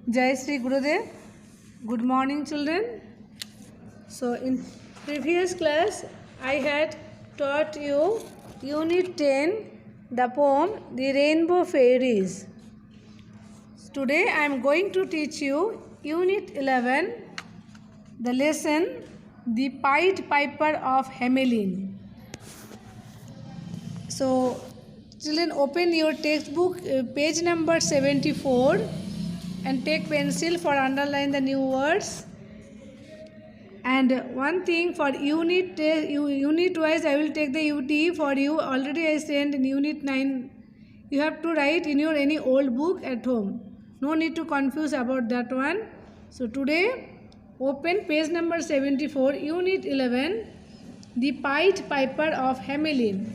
Jai Sri Gurudev. Good morning, children. So, in previous class, I had taught you Unit 10, the poem The Rainbow Fairies. Today, I am going to teach you Unit 11, the lesson The Pied Piper of Hamelin. So, children, open your textbook, page number 74, and take pencil for underline the new words. And one thing for unit wise, I will take the UT for you. Already I sent in unit 9. You have to write in your any old book at home. No need to confuse about that one. So today, open page number 74, unit 11, The Pied Piper of Hamelin.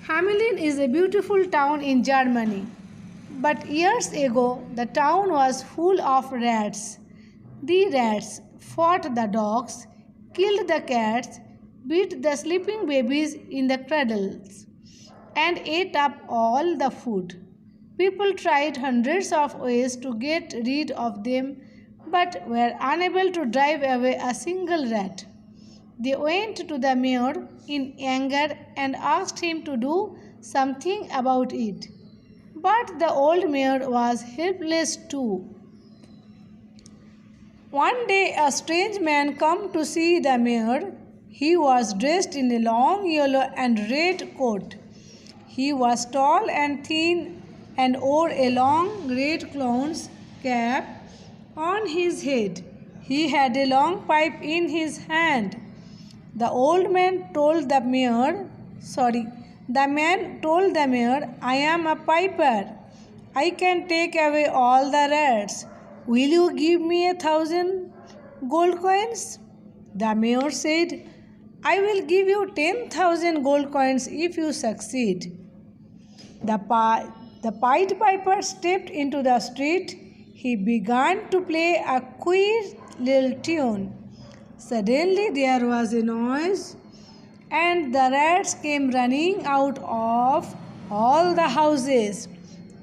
Hamelin is a beautiful town in Germany. But years ago, the town was full of rats. The rats fought the dogs, killed the cats, beat the sleeping babies in the cradles, and ate up all the food. People tried hundreds of ways to get rid of them, but were unable to drive away a single rat. They went to the mayor in anger and asked him to do something about it. But the old mayor was helpless too. One day a strange man came to see the mayor. He was dressed in a long yellow and red coat. He was tall and thin and wore a long red clown's cap on his head. He had a long pipe in his hand. The man told the mayor, I am a piper. I can take away all the rats. Will you give me 1,000 gold coins? The mayor said, I will give you 10,000 gold coins if you succeed. The Pied Piper stepped into the street. He began to play a queer little tune. Suddenly there was a noise, and the rats came running out of all the houses.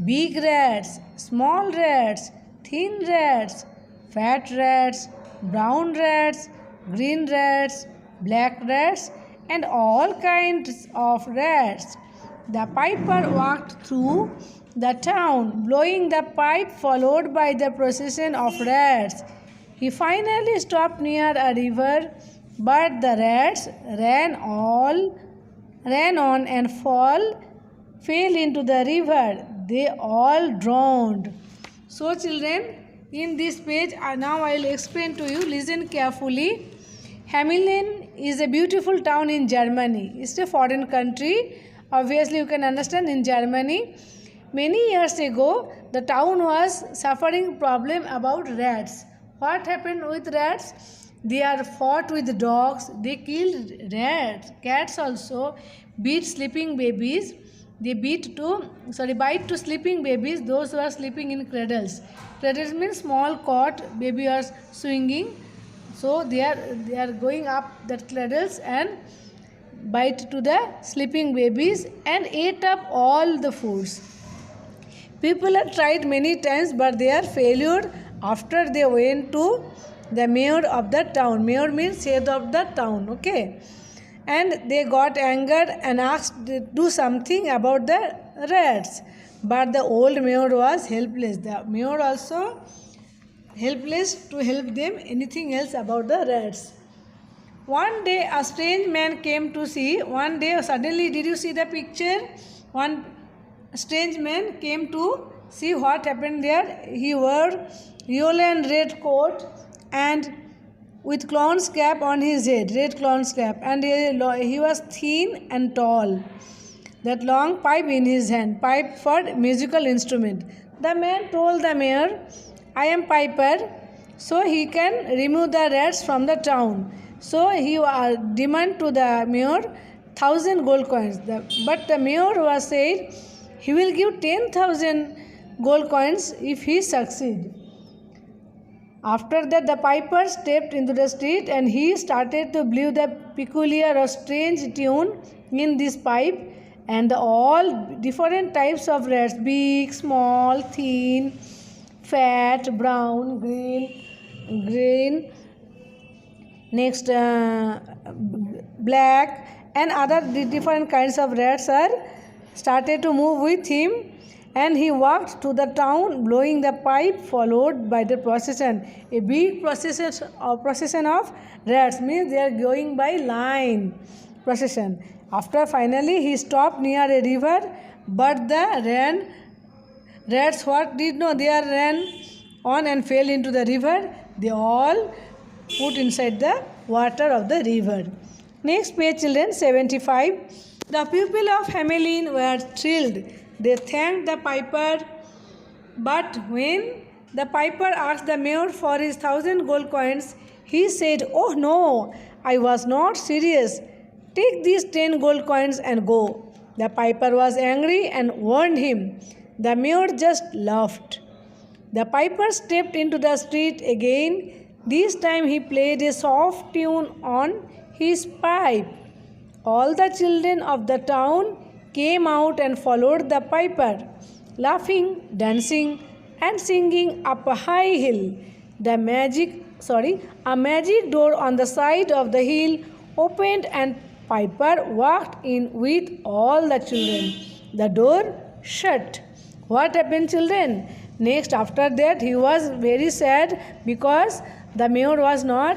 Big rats, small rats, thin rats, fat rats, brown rats, green rats, black rats, and all kinds of rats. The piper walked through the town, blowing the pipe, followed by the procession of rats. He finally stopped near a river, but the rats ran on and fell into the river. They all drowned. So children, in this page, now I will explain to you. Listen carefully. Hamelin is a beautiful town in Germany. It's a foreign country. Obviously, you can understand in Germany. Many years ago, the town was suffering problem about rats. What happened with rats? They are fought with dogs. They killed rats. Cats also beat sleeping babies. They bite to sleeping babies, those who are sleeping in cradles. Cradles means small cot, baby are swinging. So they are going up the cradles and bite to the sleeping babies and ate up all the foods. People have tried many times, but they are failure after they went to the mayor of the town. Mayor means head of the town, okay? And they got angered and asked to do something about the rats. But the old mayor was helpless. The mayor also helpless to help them anything else about the rats. One day a strange man came to see. One day suddenly, did you see the picture? One strange man came to see what happened there. He wore yellow and red coat and with clown's cap on his head, red clown's cap, and he was thin and tall. That long pipe in his hand, pipe for musical instrument. The man told the mayor, I am piper, so he can remove the rats from the town. So he demand to the mayor 1,000 gold coins. But the mayor was said he will give 10,000 gold coins if he succeed. After that, the piper stepped into the street and he started to blow the peculiar or strange tune in this pipe, and all different types of rats, big, small, thin, fat, brown, green, next black, and other different kinds of rats are started to move with him, and he walked to the town blowing the pipe, followed by the procession. A big procession of rats, means they are going by line procession. After finally he stopped near a river, but the rats what did know, they are ran on and fell into the river. They all put inside the water of the river. Next page, children, 75. The people of Hamelin were thrilled. They thanked the piper, but when the piper asked the mayor for his 1,000 gold coins, he said, "Oh no, I was not serious. Take these 10 gold coins and go." The piper was angry and warned him. The mayor just laughed. The piper stepped into the street again. This time he played a soft tune on his pipe. All the children of the town came out and followed the piper, laughing, dancing, and singing up a high hill. A magic door on the side of the hill opened and Piper walked in with all the children. The door shut. What happened, children? Next, after that, he was very sad because the mayor was not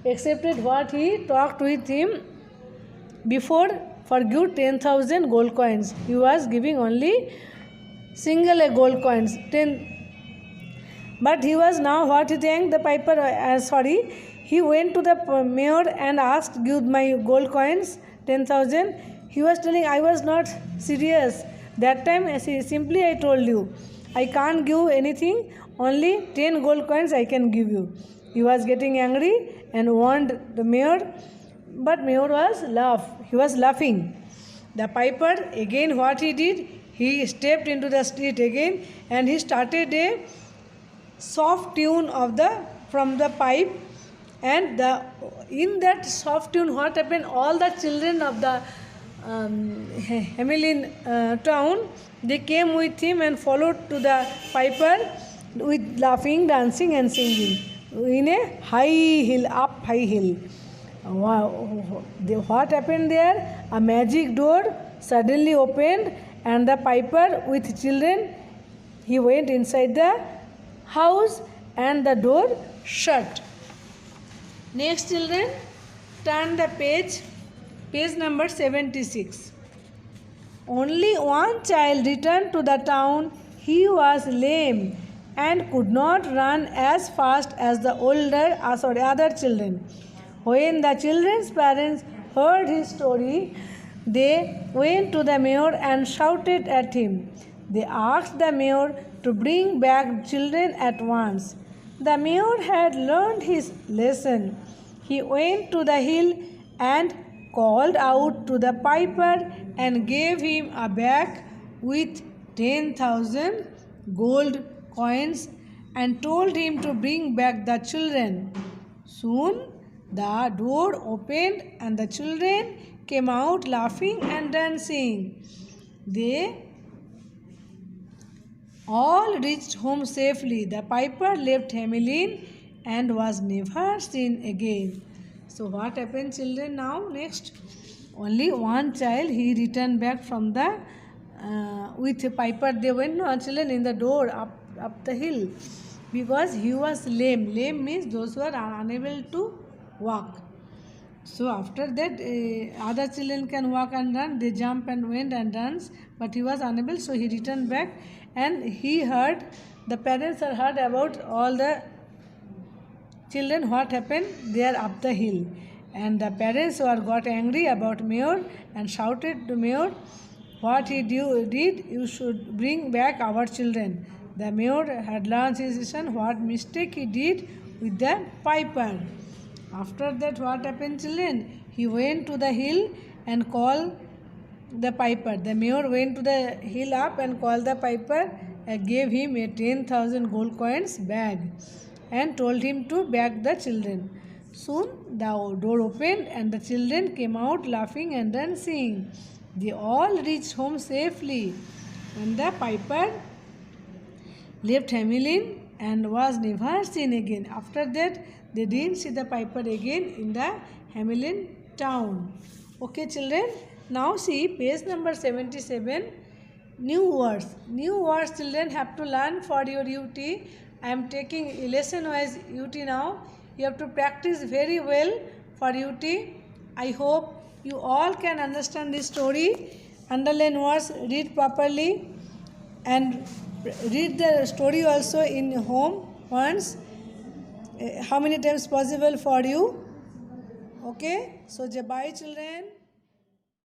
accepted what he talked with him before for give 10,000 gold coins. He was giving only single a gold coins 10. But he was now what he thanked the piper. He went to the mayor and asked, "Give my gold coins 10,000." He was telling, "I was not serious. That time simply I told you, I can't give anything. Only 10 gold coins I can give you." He was getting angry and warned the mayor, but mayor was laughing. The piper again what he did, he stepped into the street again and he started a soft tune from the pipe, and in that soft tune what happened, all the children of the Hamelin town, they came with him and followed to the piper with laughing, dancing and singing in a high hill. Wow. What happened there? A magic door suddenly opened and the piper with children, he went inside the house and the door shut. Next, children, turn the page number 76. Only one child returned to the town. He was lame and could not run as fast as the other children. When the children's parents heard his story, they went to the mayor and shouted at him. They asked the mayor to bring back children at once. The mayor had learned his lesson. He went to the hill and called out to the piper and gave him a bag with 10,000 gold coins and told him to bring back the children. Soon the door opened and the children came out laughing and dancing. They all reached home safely. The piper left Hamelin and was never seen again. So what happened, children? Now next, only one child, he returned back from the with a piper. They went children in the door up the hill because he was lame. Lame means those who are unable to walk. So after that, other children can walk and run. They jump and went and dance, but he was unable. So he returned back, and he heard, the parents are heard about all the children what happened there up the hill, and the parents were got angry about mayor and shouted to mayor, "What he did, you should bring back our children." The mayor had learned his lesson, what mistake he did with the piper. After that, what happened, children? He went to the hill and called the piper. The mayor went to the hill up and called the piper and gave him a 10,000 gold coins bag and told him to bag the children. Soon the door opened and the children came out laughing and dancing. They all reached home safely. When the piper left Hamelin and was never seen again. After that, they didn't see the piper again in the Hamelin town. Okay, children. Now see page number 77. New words. New words, children have to learn for your UT. I am taking lesson wise UT now. You have to practice very well for UT. I hope you all can understand this story. Underline words, read properly, and read the story also in home once, how many times possible for you. Okay, so bye children.